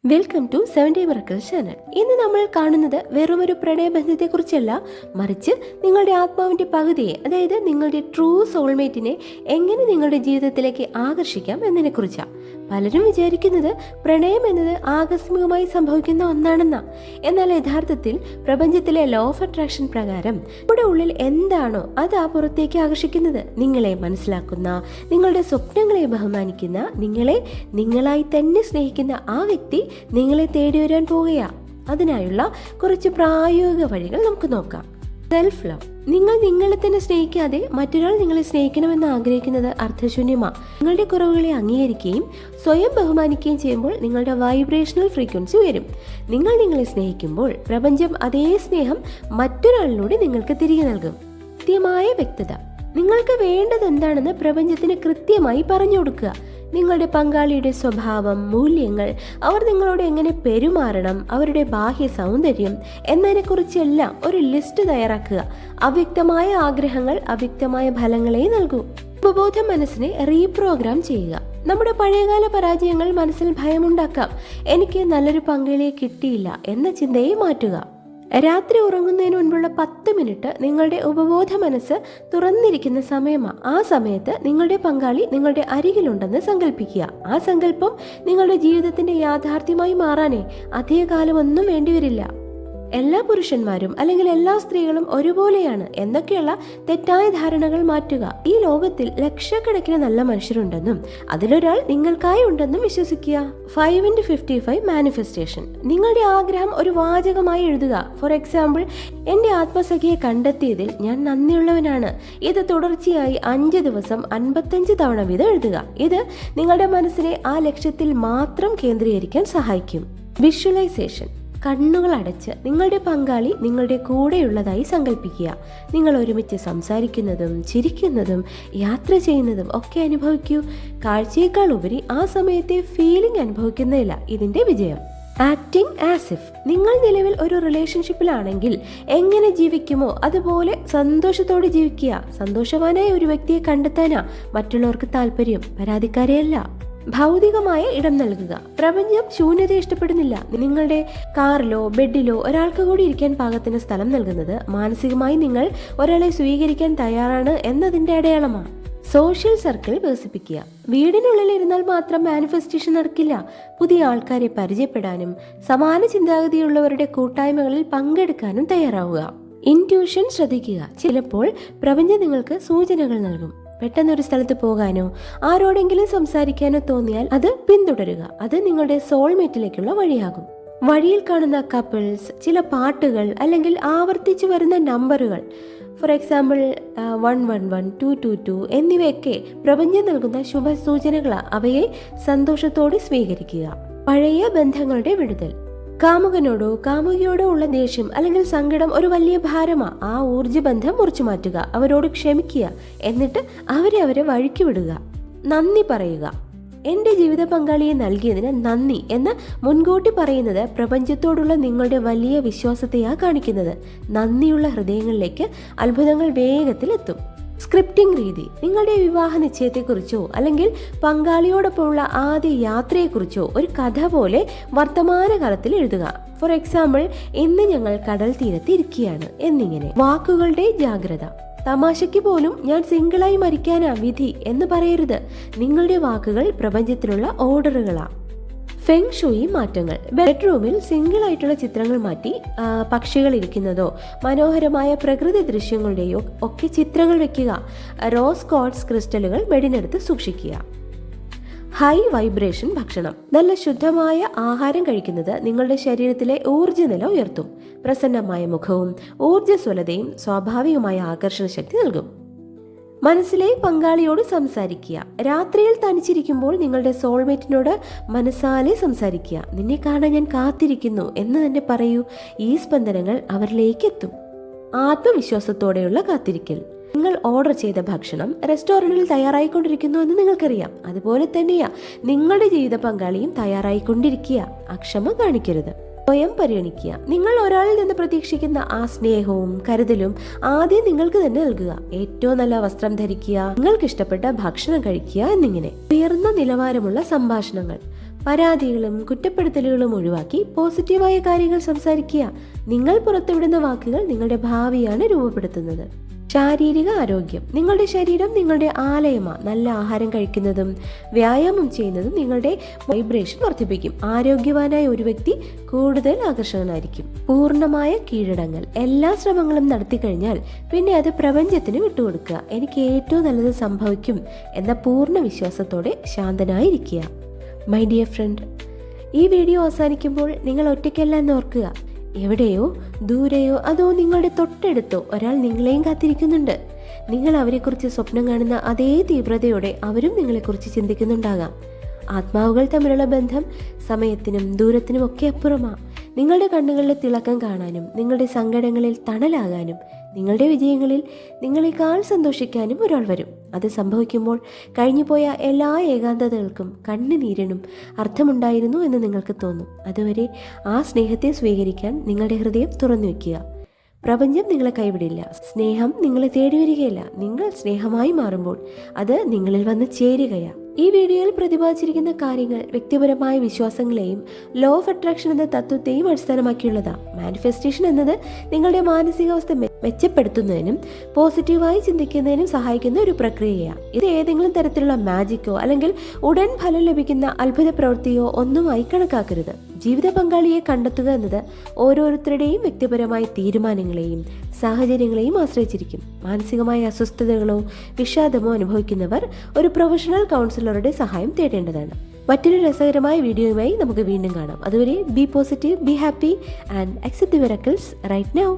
Welcome to 70 miracles channel. ഇന്ന് നമ്മൾ കാണുന്നത് വെറുമൊരു പ്രണയബന്ധത്തെക്കുറിച്ചല്ല, മറിച്ച് നിങ്ങളുടെ ആത്മാവിൻ്റെ പകുതിയെ, അതായത് നിങ്ങളുടെ ട്രൂ സോൾമേറ്റിനെ എങ്ങനെ നിങ്ങളുടെ ജീവിതത്തിലേക്ക് ആകർഷിക്കാം എന്നതിനെക്കുറിച്ചാണ്. പലരും വിചാരിക്കുന്നത് പ്രണയം എന്നത് ആകസ്മികമായി സംഭവിക്കുന്ന ഒന്നാണെന്നാ. എന്നാൽ യഥാർത്ഥത്തിൽ പ്രപഞ്ചത്തിലെ ലോ ഓഫ് അട്രാക്ഷൻ പ്രകാരം നമ്മുടെ ഉള്ളിൽ എന്താണോ അത് ആ പുറത്തേക്ക് ആകർഷിക്കുന്നത്. നിങ്ങളെ മനസ്സിലാക്കുന്ന, നിങ്ങളുടെ സ്വപ്നങ്ങളെ ബഹുമാനിക്കുന്ന, നിങ്ങളെ നിങ്ങളായി തന്നെ സ്നേഹിക്കുന്ന ആ വ്യക്തി നിങ്ങളെ തേടി വരാൻ പോകുകയാണ്. അതിനായുള്ള കുറച്ച് പ്രായോഗിക വഴികൾ നമുക്ക് നോക്കാം. Self love. നിങ്ങൾ നിങ്ങളെ തന്നെ സ്നേഹിക്കാതെ മറ്റൊരാൾ നിങ്ങളെ സ്നേഹിക്കണമെന്ന് ആഗ്രഹിക്കുന്നത് അർത്ഥശൂന്യമാണ്. നിങ്ങളുടെ കുറവുകളെ അംഗീകരിക്കുകയും സ്വയം ബഹുമാനിക്കുകയും ചെയ്യുമ്പോൾ നിങ്ങളുടെ വൈബ്രേഷണൽ ഫ്രീക്വൻസി ഉയരും. നിങ്ങൾ നിങ്ങളെ സ്നേഹിക്കുമ്പോൾ പ്രപഞ്ചം അതേ സ്നേഹം മറ്റൊരാളിലൂടെ നിങ്ങൾക്ക് തിരികെ നൽകും. കൃത്യമായ വ്യക്തത. നിങ്ങൾക്ക് വേണ്ടത് എന്താണെന്ന് പ്രപഞ്ചത്തിന് കൃത്യമായി പറഞ്ഞു കൊടുക്കുക. നിങ്ങളുടെ പങ്കാളിയുടെ സ്വഭാവം, മൂല്യങ്ങൾ, അവർ നിങ്ങളോട് എങ്ങനെ പെരുമാറണം, അവരുടെ ബാഹ്യ സൗന്ദര്യം എന്നതിനെക്കുറിച്ചെല്ലാം ഒരു ലിസ്റ്റ് തയ്യാറാക്കുക. അവ്യക്തമായ ആഗ്രഹങ്ങൾ അവ്യക്തമായ ഫലങ്ങളെ നൽകൂ. ഉപബോധ മനസ്സിനെ റീപ്രോഗ്രാം ചെയ്യുക. നമ്മുടെ പഴയകാല പരാജയങ്ങൾ മനസ്സിൽ ഭയമുണ്ടാക്കാം. എനിക്ക് നല്ലൊരു പങ്കാളിയെ കിട്ടിയില്ല എന്ന ചിന്തയെ മാറ്റുക. രാത്രി ഉറങ്ങുന്നതിന് മുൻപുള്ള 10 മിനിറ്റ് നിങ്ങളുടെ ഉപബോധ മനസ്സ് തുറന്നിരിക്കുന്ന സമയമാണ്. ആ സമയത്ത് നിങ്ങളുടെ പങ്കാളി നിങ്ങളുടെ അരികിലുണ്ടെന്ന് സങ്കല്പിക്കുക. ആ സങ്കല്പം നിങ്ങളുടെ ജീവിതത്തിന്റെ യാഥാർത്ഥ്യമായി മാറാനേ അധികകാലമൊന്നും വേണ്ടിവരില്ല. എല്ലാ പുരുഷന്മാരും അല്ലെങ്കിൽ എല്ലാ സ്ത്രീകളും ഒരുപോലെയാണ് എന്നൊക്കെയുള്ള തെറ്റായ ധാരണകൾ മാറ്റുക. ഈ ലോകത്തിൽ ലക്ഷക്കണക്കിന് നല്ല മനുഷ്യരുണ്ടെന്നും അതിലൊരാൾ നിങ്ങൾക്കായി ഉണ്ടെന്നും വിശ്വസിക്കുക. 5x55 manifestation. നിങ്ങളുടെ ആഗ്രഹം ഒരു വാചകമായി എഴുതുക. ഫോർ എക്സാമ്പിൾ, എൻ്റെ ആത്മസഖിയെ കണ്ടെത്തിയതിൽ ഞാൻ നന്ദിയുള്ളവനാണ്. ഇത് തുടർച്ചയായി 5 ദിവസം 55 തവണ വീതം എഴുതുക. ഇത് നിങ്ങളുടെ മനസ്സിനെ ആ ലക്ഷ്യത്തിൽ മാത്രം കേന്ദ്രീകരിക്കാൻ സഹായിക്കും. വിഷ്വലൈസേഷൻ. കണ്ണുകൾ അടച്ച് നിങ്ങളുടെ പങ്കാളി നിങ്ങളുടെ കൂടെയുള്ളതായി സങ്കല്പിക്കുക. നിങ്ങൾ ഒരുമിച്ച് സംസാരിക്കുന്നതും ചിരിക്കുന്നതും യാത്ര ചെയ്യുന്നതും ഒക്കെ അനുഭവിക്കൂ. കാഴ്ചയേക്കാൾ ഉപരി ആ സമയത്തെ ഫീലിംഗ് അനുഭവിക്കുന്നതില്ല ഇതിന്റെ വിജയം. Acting as if. നിങ്ങൾ നിലവിൽ ഒരു റിലേഷൻഷിപ്പിലാണെങ്കിൽ എങ്ങനെ ജീവിക്കുമോ അതുപോലെ സന്തോഷത്തോടെ ജീവിക്കുക. സന്തോഷവാനായ ഒരു വ്യക്തിയെ കണ്ടെത്താനാ മറ്റുള്ളവർക്ക് താല്പര്യം, പരാതിക്കാരെയല്ല. ഭൗതികമായ ഇടം നൽകുക. പ്രപഞ്ചം ശൂന്യത ഇഷ്ടപ്പെടുന്നില്ല. നിങ്ങളുടെ കാറിലോ ബെഡിലോ ഒരാൾക്ക് കൂടി ഇരിക്കാൻ പാകത്തിന് സ്ഥലം നൽകുന്നത് മാനസികമായി നിങ്ങൾ ഒരാളെ സ്വീകരിക്കാൻ തയ്യാറാണ് എന്നതിന്റെ അടയാളമാണ്. സോഷ്യൽ സർക്കിൾ വികസിപ്പിക്കുക. വീടിനുള്ളിൽ ഇരുന്നാൽ മാത്രം മാനിഫെസ്റ്റേഷൻ നടക്കില്ല. പുതിയ ആൾക്കാരെ പരിചയപ്പെടാനും സമാന ചിന്താഗതിയുള്ളവരുടെ കൂട്ടായ്മകളിൽ പങ്കെടുക്കാനും തയ്യാറാവുക. ഇൻറ്റ്യൂഷൻ ശ്രദ്ധിക്കുക. ചിലപ്പോൾ പ്രപഞ്ചം നിങ്ങൾക്ക് സൂചനകൾ നൽകും. പെട്ടെന്നൊരു സ്ഥലത്ത് പോകാനോ ആരോടെങ്കിലും സംസാരിക്കാനോ തോന്നിയാൽ അത് പിന്തുടരുക. അത് നിങ്ങളുടെ സോൾമേറ്റിലേക്കുള്ള വഴിയാകും. വഴിയിൽ കാണുന്ന കപ്പിൾസ്, ചില പാട്ടുകൾ അല്ലെങ്കിൽ ആവർത്തിച്ചു വരുന്ന നമ്പറുകൾ, ഫോർ എക്സാമ്പിൾ 111, 222 എന്നിവയൊക്കെ പ്രപഞ്ചം നൽകുന്ന ശുഭസൂചനകളാണ്. അവയെ സന്തോഷത്തോടെ സ്വീകരിക്കുക. പഴയ ബന്ധങ്ങളുടെ വിടുതൽ. കാമുകനോടോ കാമുകിയോടോ ഉള്ള ദേഷ്യം അല്ലെങ്കിൽ സങ്കടം ഒരു വലിയ ഭാരമാണ്. ആ ഊർജ്ജബന്ധം മുറിച്ചു മാറ്റുക. അവരോട് ക്ഷമിക്കുക. എന്നിട്ട് അവരെ വഴിക്ക് വിടുക. നന്ദി പറയുക. എൻ്റെ ജീവിത പങ്കാളിയെ നൽകിയതിന് നന്ദി എന്ന് മുൻകൂട്ടി പറയുന്നത് പ്രപഞ്ചത്തോടുള്ള നിങ്ങളുടെ വലിയ വിശ്വാസത്തെയാണ് കാണിക്കുന്നത്. നന്ദിയുള്ള ഹൃദയങ്ങളിലേക്ക് അത്ഭുതങ്ങൾ വേഗത്തിലെത്തും. സ്ക്രിപ്റ്റിംഗ് രീതി. നിങ്ങളുടെ വിവാഹ നിശ്ചയത്തെക്കുറിച്ചോ അല്ലെങ്കിൽ പങ്കാളിയോടൊപ്പമുള്ള ആദ്യ യാത്രയെക്കുറിച്ചോ ഒരു കഥ പോലെ വർത്തമാനകാലത്തിൽ എഴുതുക. ഫോർ എക്സാമ്പിൾ, ഇന്ന് ഞങ്ങൾ കടൽ തീരത്ത് ഇരിക്കുകയാണ് എന്നിങ്ങനെ. വാക്കുകളുടെ ജാഗ്രത. തമാശയ്ക്ക് പോലും ഞാൻ സിംഗിളായി മരിക്കാനാ വിധി എന്ന് പറയരുത്. നിങ്ങളുടെ വാക്കുകൾ പ്രപഞ്ചത്തിലുള്ള ഓർഡറുകളാണ്. ഫെങ് ഷൂയി മാറ്റങ്ങൾ. ബെഡ്റൂമിൽ സിംഗിൾ ആയിട്ടുള്ള ചിത്രങ്ങൾ മാറ്റി പക്ഷികൾ ഇരിക്കുന്നതോ മനോഹരമായ പ്രകൃതി ദൃശ്യങ്ങളുടെയോ ഒക്കെ ചിത്രങ്ങൾ വെക്കുക. റോസ് ക്വാർട്സ് ക്രിസ്റ്റലുകൾ ബെഡിനടുത്ത് സൂക്ഷിക്കുക. ഹൈ വൈബ്രേഷൻ ഭക്ഷണം. നല്ല ശുദ്ധമായ ആഹാരം കഴിക്കുന്നത് നിങ്ങളുടെ ശരീരത്തിലെ ഊർജ്ജനില ഉയർത്തും. പ്രസന്നമായ മുഖവും ഊർജ്ജസ്വലതയും സ്വാഭാവികമായ ആകർഷണ ശക്തി നൽകും. മനസ്സിലെ പങ്കാളിയോട് സംസാരിക്കുക. രാത്രിയിൽ തനിച്ചിരിക്കുമ്പോൾ നിങ്ങളുടെ സോൾമേറ്റിനോട് മനസ്സാലെ സംസാരിക്കുക. നിന്നെ കാണാൻ ഞാൻ കാത്തിരിക്കുന്നു എന്ന് തന്നെ പറയൂ. ഈ സ്പന്ദനങ്ങൾ അവരിലേക്ക് എത്തും. ആത്മവിശ്വാസത്തോടെയുള്ള കാത്തിരിക്കൽ. നിങ്ങൾ ഓർഡർ ചെയ്ത ഭക്ഷണം റെസ്റ്റോറൻറ്റിൽ തയ്യാറായിക്കൊണ്ടിരിക്കുന്നു എന്ന് നിങ്ങൾക്കറിയാം. അതുപോലെ തന്നെയാ നിങ്ങളുടെ ജീവിത പങ്കാളിയും തയ്യാറായിക്കൊണ്ടിരിക്കുക. അക്ഷമ കാണിക്കരുത്. സ്വയം പരിഗണിക്കുക. നിങ്ങൾ ഒരാളിൽ നിന്ന് പ്രതീക്ഷിക്കുന്ന ആ സ്നേഹവും കരുതലും ആദ്യം നിങ്ങൾക്ക് തന്നെ നൽകുക. ഏറ്റവും നല്ല വസ്ത്രം ധരിക്കുക, നിങ്ങൾക്ക് ഇഷ്ടപ്പെട്ട ഭക്ഷണം കഴിക്കുക എന്നിങ്ങനെ. ഉയർന്ന നിലവാരമുള്ള സംഭാഷണങ്ങൾ. പരാതികളും കുറ്റപ്പെടുത്തലുകളും ഒഴിവാക്കി പോസിറ്റീവായ കാര്യങ്ങൾ സംസാരിക്കുക. നിങ്ങൾ പുറത്തുവിടുന്ന വാക്കുകൾ നിങ്ങളുടെ ഭാവിയാണ് രൂപപ്പെടുത്തുന്നത്. ശാരീരിക ആരോഗ്യം. നിങ്ങളുടെ ശരീരം നിങ്ങളുടെ ആലയമാണ്. നല്ല ആഹാരം കഴിക്കുന്നതും വ്യായാമം ചെയ്യുന്നതും നിങ്ങളുടെ വൈബ്രേഷൻ വർദ്ധിപ്പിക്കും. ആരോഗ്യവാനായ ഒരു വ്യക്തി കൂടുതൽ ആകർഷകനായിരിക്കും. പൂർണ്ണമായ കീഴടങ്ങൽ. എല്ലാ ശ്രമങ്ങളും നടത്തി കഴിഞ്ഞാൽ പിന്നെ അത് പ്രപഞ്ചത്തിന് വിട്ടുകൊടുക്കുക. എനിക്ക് ഏറ്റവും നല്ലത് സംഭവിക്കും എന്ന പൂർണ്ണ വിശ്വാസത്തോടെ ശാന്തനായിരിക്കുക. മൈ ഡിയർ ഫ്രണ്ട്, ഈ വീഡിയോ അവസാനിക്കുമ്പോൾ നിങ്ങൾ ഒറ്റയ്ക്കല്ല എന്ന് ഓർക്കുക. എവിടെയോ ദൂരെയോ അതോ നിങ്ങളുടെ തൊട്ടടുത്തോ ഒരാൾ നിങ്ങളെയും കാത്തിരിക്കുന്നുണ്ട്. നിങ്ങൾ അവരെക്കുറിച്ച് സ്വപ്നം കാണുന്ന അതേ തീവ്രതയോടെ അവരും നിങ്ങളെക്കുറിച്ച് ചിന്തിക്കുന്നുണ്ടാകാം. ആത്മാവുകൾ തമ്മിലുള്ള ബന്ധം സമയത്തിനും ദൂരത്തിനും ഒക്കെ അപ്പുറമാണ്. നിങ്ങളുടെ കണ്ണുകളിലെ തിളക്കം കാണാനും നിങ്ങളുടെ സങ്കടങ്ങളിൽ തണലാകാനും നിങ്ങളുടെ വിജയങ്ങളിൽ നിങ്ങളെക്കാൾ സന്തോഷിക്കാനും ഒരാൾ വരും. അത് സംഭവിക്കുമ്പോൾ കഴിഞ്ഞുപോയ എല്ലാ ഏകാന്തതകൾക്കും കണ്ണുനീരിനും അർത്ഥമുണ്ടായിരുന്നു എന്ന് നിങ്ങൾക്ക് തോന്നും. അതുവരെ ആ സ്നേഹത്തെ സ്വീകരിക്കാൻ നിങ്ങളുടെ ഹൃദയം തുറന്നു വയ്ക്കുക. പ്രപഞ്ചം നിങ്ങളെ കൈവിടില്ല. സ്നേഹം നിങ്ങളെ തേടി വരികയില്ല. നിങ്ങൾ സ്നേഹമായി മാറുമ്പോൾ അത് നിങ്ങളിൽ വന്ന് ചേരുകയാണ്. ഈ വീഡിയോയിൽ പ്രതിപാദിച്ചിരിക്കുന്ന കാര്യങ്ങൾ വ്യക്തിപരമായ വിശ്വാസങ്ങളെയും ലോ ഓഫ് അട്രാക്ഷൻ എന്ന തത്വത്തെയും അടിസ്ഥാനമാക്കിയുള്ളതാണ്. മാനിഫെസ്റ്റേഷൻ എന്നത് നിങ്ങളുടെ മാനസികാവസ്ഥ മെച്ചപ്പെടുത്തുന്നതിനും പോസിറ്റീവായി ചിന്തിക്കുന്നതിനും സഹായിക്കുന്ന ഒരു പ്രക്രിയയാണ്. ഇത് ഏതെങ്കിലും തരത്തിലുള്ള മാജിക്കോ അല്ലെങ്കിൽ ഉടൻ ഫലം ലഭിക്കുന്ന അത്ഭുത പ്രവൃത്തിയോ ഒന്നുമായി കണക്കാക്കരുത്. ജീവിത പങ്കാളിയെ കണ്ടെത്തുക എന്നത് ഓരോരുത്തരുടെയും വ്യക്തിപരമായ തീരുമാനങ്ങളെയും സാഹചര്യങ്ങളെയും ആശ്രയിച്ചിരിക്കും. മാനസികമായ അസ്വസ്ഥതകളോ വിഷാദമോ അനുഭവിക്കുന്നവർ ഒരു പ്രൊഫഷണൽ കൗൺസിലറുടെ സഹായം തേടേണ്ടതാണ്. മറ്റൊരു രസകരമായ വീഡിയോയുമായി നമുക്ക് വീണ്ടും കാണാം. അതുവരെ be positive, be happy and accept the miracles right now.